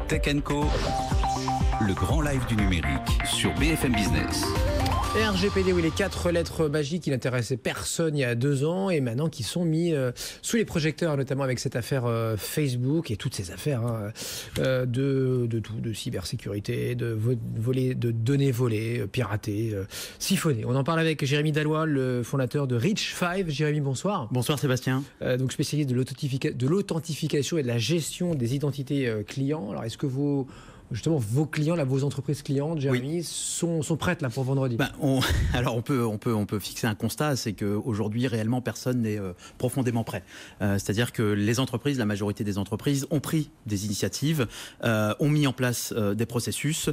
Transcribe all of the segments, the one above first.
Tech Co, le grand live du numérique sur BFM Business. RGPD, oui, les 4 lettres magiques qui n'intéressaient personne il y a 2 ans et maintenant qui sont mis sous les projecteurs, notamment avec cette affaire Facebook et toutes ces affaires de tout, de cybersécurité, de données volées, piratées, siphonnées. On en parle avec Jérémy Dalloy, le fondateur de Reach5. Jérémy, bonsoir. Bonsoir Sébastien. Donc spécialiste de l'authentification et de la gestion des identités clients. Alors est-ce que vos clients, là, vos entreprises clientes, Jérémy, sont prêtes là pour vendredi? Alors on peut fixer un constat, c'est qu'aujourd'hui réellement personne n'est profondément prêt. C'est-à-dire que les entreprises, la majorité des entreprises ont pris des initiatives, ont mis en place des processus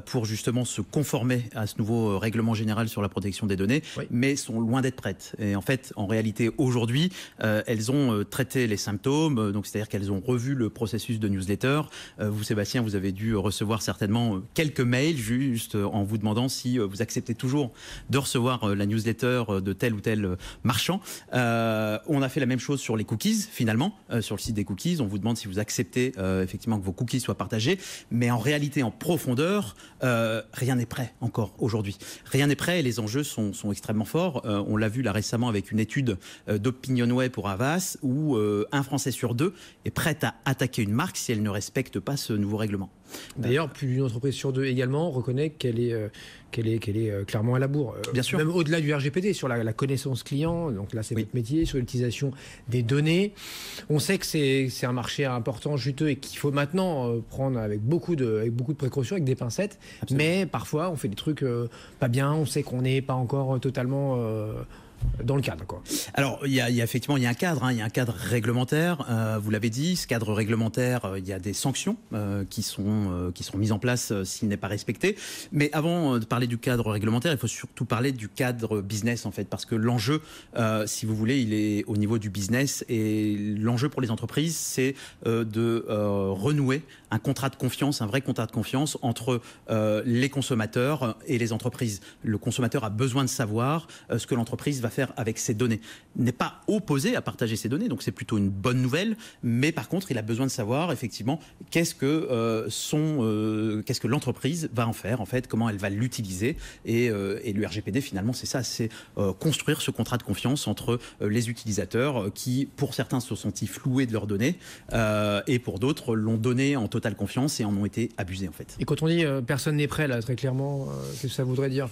pour justement se conformer à ce nouveau règlement général sur la protection des données, mais sont loin d'être prêtes. Et en fait, en réalité, aujourd'hui, elles ont traité les symptômes, donc c'est-à-dire qu'elles ont revu le processus de newsletter. Vous, Sébastien, vous avez dû recevoir certainement quelques mails juste en vous demandant si vous acceptez toujours de recevoir la newsletter de tel ou tel marchand. On a fait la même chose sur les cookies finalement, sur le site des cookies. On vous demande si vous acceptez effectivement que vos cookies soient partagés, mais en réalité en profondeur, rien n'est prêt encore aujourd'hui. Rien n'est prêt et les enjeux sont extrêmement forts. On l'a vu là récemment avec une étude d'Opinionway pour Havas où un Français sur 2 est prêt à attaquer une marque si elle ne respecte pas ce nouveau règlement. D'ailleurs, plus d'une entreprise sur 2 également reconnaît qu'elle est clairement à la bourre. Bien sûr. Même au-delà du RGPD, sur la connaissance client, donc là c'est votre métier, sur l'utilisation des données. On sait que c'est un marché important, juteux, et qu'il faut maintenant prendre avec beaucoup de précautions, avec des pincettes. Absolument. Mais parfois, on fait des trucs pas bien, on sait qu'on n'est pas encore totalement... dans le cadre, quoi. Alors, il y a effectivement un cadre, il y a un cadre réglementaire. Vous l'avez dit, ce cadre réglementaire, il y a des sanctions qui seront mises en place s'il n'est pas respecté. Mais avant de parler du cadre réglementaire, il faut surtout parler du cadre business, en fait, parce que l'enjeu, si vous voulez, il est au niveau du business. Et l'enjeu pour les entreprises, c'est de renouer un contrat de confiance, un vrai contrat de confiance entre les consommateurs et les entreprises. Le consommateur a besoin de savoir ce que l'entreprise va faire avec ses données. Il n'est pas opposé à partager ses données, donc c'est plutôt une bonne nouvelle, mais par contre, il a besoin de savoir effectivement qu'est-ce que l'entreprise va en faire, en fait, comment elle va l'utiliser, et le RGPD, finalement, c'est ça, c'est construire ce contrat de confiance entre les utilisateurs qui, pour certains, se sont sentis floués de leurs données, et pour d'autres, l'ont donné en totale confiance et en ont été abusés, en fait. Et quand on dit personne n'est prêt, là, très clairement, qu'est-ce que ça voudrait dire?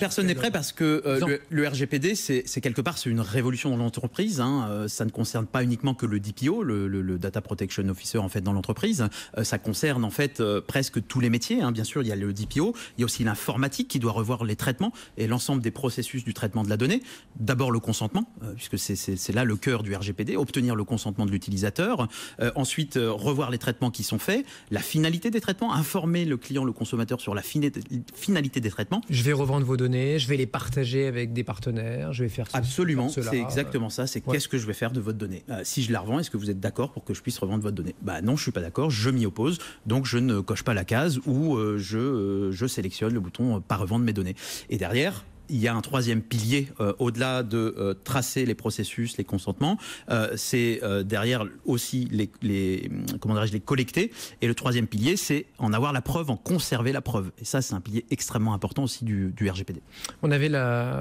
Personne n'est prêt parce que le RGPD, c'est quelque part, c'est une révolution dans l'entreprise. Ça ne concerne pas uniquement que le DPO, le Data Protection Officer, en fait, dans l'entreprise. Ça concerne, en fait, presque tous les métiers. Bien sûr, il y a le DPO. Il y a aussi l'informatique qui doit revoir les traitements et l'ensemble des processus du traitement de la donnée. D'abord, le consentement, puisque c'est là le cœur du RGPD, obtenir le consentement de l'utilisateur. Ensuite, revoir les traitements qui sont faits, la finalité des traitements, informer le client, le consommateur sur la finalité des traitements. Je vais revendre vos données, je vais les partager avec des partenaires, je vais faire ça. Absolument, c'est exactement ça. C'est qu'est-ce que je vais faire de votre donnée. Si je la revends, est-ce que vous êtes d'accord pour que je puisse revendre votre donnée? Non, je suis pas d'accord, je m'y oppose, donc je ne coche pas la case ou je sélectionne le bouton pas revendre mes données. Et derrière, il y a un troisième pilier, au-delà de tracer les processus, les consentements, c'est derrière aussi les collecter. Et le troisième pilier, c'est en avoir la preuve, en conserver la preuve. Et ça, c'est un pilier extrêmement important aussi du RGPD. On avait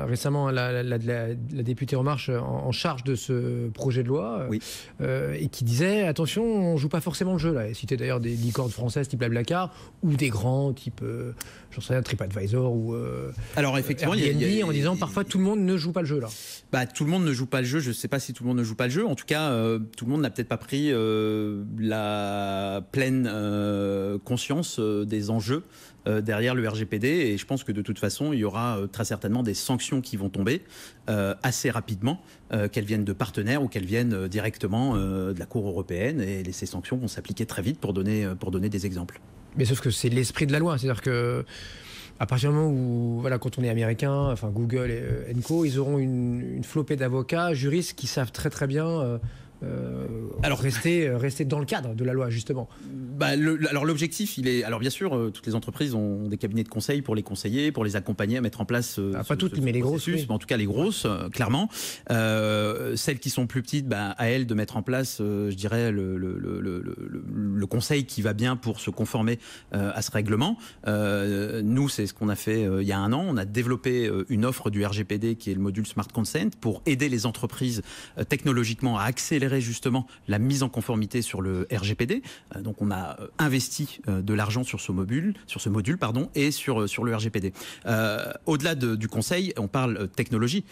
récemment la députée En Marche en charge de ce projet de loi, et qui disait attention, on joue pas forcément le jeu là. Elle citait d'ailleurs des licornes françaises type Blablacar ou des grands type, j'en sais rien, TripAdvisor ou. Alors effectivement, en disant parfois tout le monde ne joue pas le jeu là. Tout le monde ne joue pas le jeu. Je ne sais pas si tout le monde ne joue pas le jeu. En tout cas, tout le monde n'a peut-être pas pris la pleine conscience des enjeux derrière le RGPD. Et je pense que de toute façon, il y aura très certainement des sanctions qui vont tomber assez rapidement, qu'elles viennent de partenaires ou qu'elles viennent directement de la Cour européenne. Et ces sanctions vont s'appliquer très vite pour donner des exemples. Mais sauf que c'est l'esprit de la loi. C'est-à-dire que à partir du moment où, quand on est américain, enfin Google et Co, ils auront une flopée d'avocats, juristes qui savent très très bien Alors rester dans le cadre de la loi, justement. Alors l'objectif, il est... Alors bien sûr, toutes les entreprises ont des cabinets de conseil pour les conseiller, pour les accompagner à mettre en place... pas toutes, mais les grosses. Oui. Mais en tout cas, les grosses, clairement. Celles qui sont plus petites, à elles de mettre en place, je dirais, le conseil qui va bien pour se conformer à ce règlement. Nous, c'est ce qu'on a fait il y a un an. On a développé une offre du RGPD qui est le module Smart Consent pour aider les entreprises technologiquement à accélérer justement la mise en conformité sur le RGPD. Donc on a investi de l'argent sur ce module et sur le RGPD. Au-delà du conseil, on parle technologie.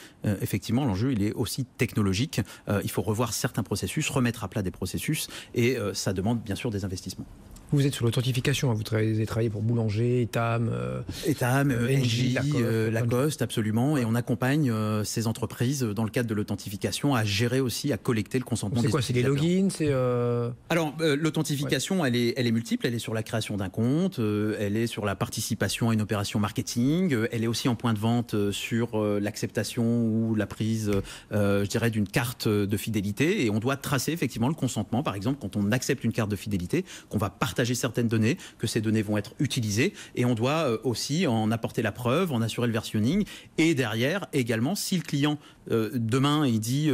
Effectivement, l'enjeu, il est aussi technologique. Il faut revoir certains processus, remettre à plat des processus et ça demande bien sûr des investissements. Vous êtes sur l'authentification, vous avez travaillé pour Boulanger, Etam, Engie, Lacoste, absolument, et on accompagne ces entreprises dans le cadre de l'authentification à gérer aussi, à collecter le consentement des utilisateurs. C'est les logins, Alors, l'authentification, elle est multiple, elle est sur la création d'un compte, elle est sur la participation à une opération marketing, elle est aussi en point de vente sur l'acceptation ou la prise, je dirais, d'une carte de fidélité, et on doit tracer effectivement le consentement, par exemple, quand on accepte une carte de fidélité, qu'on va partager certaines données, que ces données vont être utilisées, et on doit aussi en apporter la preuve, en assurer le versionning, et derrière également, si le client demain il dit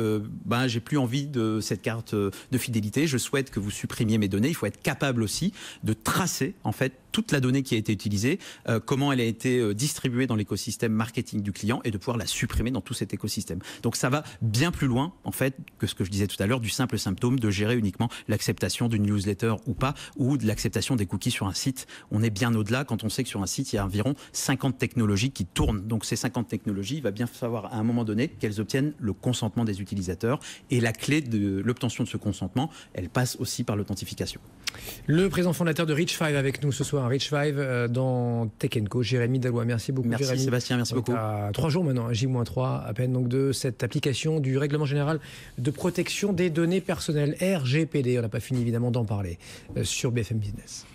j'ai plus envie de cette carte de fidélité, je souhaite que vous supprimiez mes données, il faut être capable aussi de tracer en fait toute la donnée qui a été utilisée, comment elle a été distribuée dans l'écosystème marketing du client et de pouvoir la supprimer dans tout cet écosystème. Donc ça va bien plus loin en fait que ce que je disais tout à l'heure du simple symptôme de gérer uniquement l'acceptation d'une newsletter ou pas, ou de l'acceptation des cookies sur un site. On est bien au-delà quand on sait que sur un site il y a environ 50 technologies qui tournent. Donc ces 50 technologies, il va bien falloir à un moment donné qu'elles obtiennent le consentement des utilisateurs, et la clé de l'obtention de ce consentement, elle passe aussi par l'authentification. Le président fondateur de Reach 5 avec nous ce soir, Reach 5 dans Tech & Co, Jérémy Dalloy. Merci beaucoup. Merci Jérémy. Sébastien, merci beaucoup. À 3 jours maintenant, J-3 à peine, donc de cette application du règlement général de protection des données personnelles, RGPD. On n'a pas fini évidemment d'en parler sur BFM Business.